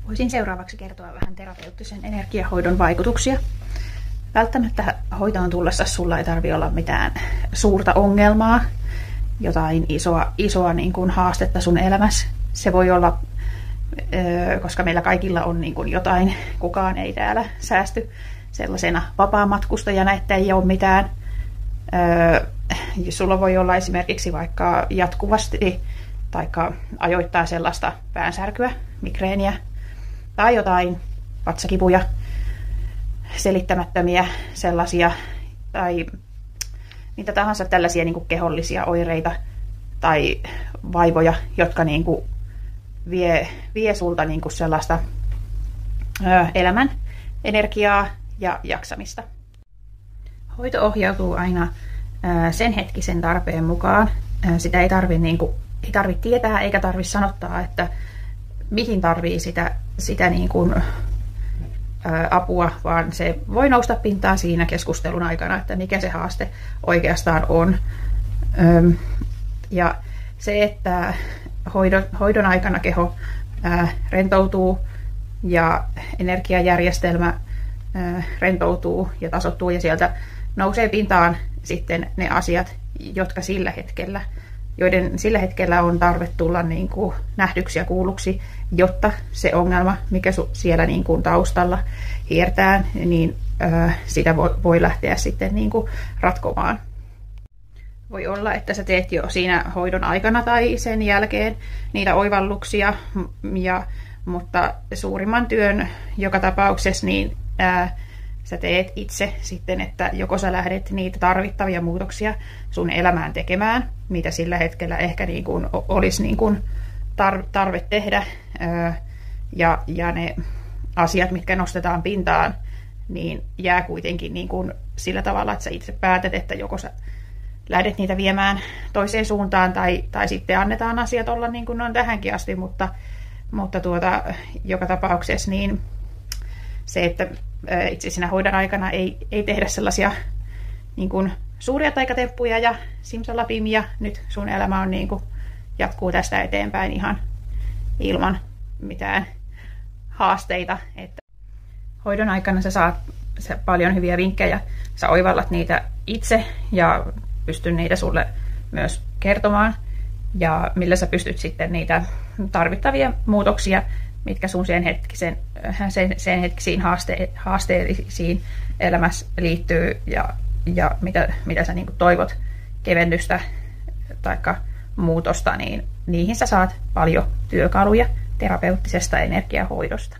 Voisin seuraavaksi kertoa vähän terapeuttisen energiahoidon vaikutuksia. Välttämättä hoitoon tullessa sulla ei tarvitse olla mitään suurta ongelmaa, jotain isoa niin kuin haastetta sun elämässä. Se voi olla, koska meillä kaikilla on niin kuin jotain, kukaan ei täällä säästy sellaisena vapaamatkustajana, että ei ole mitään. Sulla voi olla esimerkiksi vaikka jatkuvasti tai ajoittaa sellaista päänsärkyä, migreeniä tai jotain vatsakipuja, selittämättömiä sellaisia tai mitä tahansa tällaisia niin kuin kehollisia oireita tai vaivoja, jotka niin kuin vie sulta niin kuin sellaista elämän energiaa ja jaksamista. Hoito ohjautuu aina sen hetkisen tarpeen mukaan. Sitä ei tarvitse tietää eikä tarvitse sanottaa, että mihin tarvii sitä niin kuin, apua, vaan se voi nousta pintaan siinä keskustelun aikana, että mikä se haaste oikeastaan on. Ja se, että hoidon aikana keho rentoutuu ja energiajärjestelmä rentoutuu ja tasoittuu ja sieltä nousee pintaan sitten ne asiat, joiden sillä hetkellä on tarve tulla niin kuin nähdyksi ja kuulluksi, jotta se ongelma, mikä siellä niin kuin taustalla hiertää, niin sitä voi lähteä sitten niin kuin ratkomaan. Voi olla, että sä teet jo siinä hoidon aikana tai sen jälkeen niitä oivalluksia, mutta suurimman työn joka tapauksessa niin sä teet itse sitten, että joko sä lähdet niitä tarvittavia muutoksia sun elämään tekemään, mitä sillä hetkellä ehkä niin kuin olisi niin kuin tarve tehdä, ja ne asiat, mitkä nostetaan pintaan, niin jää kuitenkin niin kuin sillä tavalla, että sä itse päätät, että joko sä lähdet niitä viemään toiseen suuntaan tai sitten annetaan asiat olla niin kuin ne on tähänkin asti, mutta joka tapauksessa niin se, että itse siinä hoidon aikana ei tehdä sellaisia niin kuin suuria taikatemppuja ja simsalabim ja nyt sun elämä on niin kuin, jatkuu tästä eteenpäin ihan ilman mitään haasteita. Että hoidon aikana sä saat paljon hyviä vinkkejä, sä oivallat niitä itse ja pystyn niitä sulle myös kertomaan ja millä sä pystyt sitten niitä tarvittavia muutoksia, mitkä sun sen hetkisiin haasteellisiin elämässä liittyy ja mitä sä niin kuin toivot kevennystä tai muutosta, niin niihin sä saat paljon työkaluja terapeuttisesta energiahoidosta.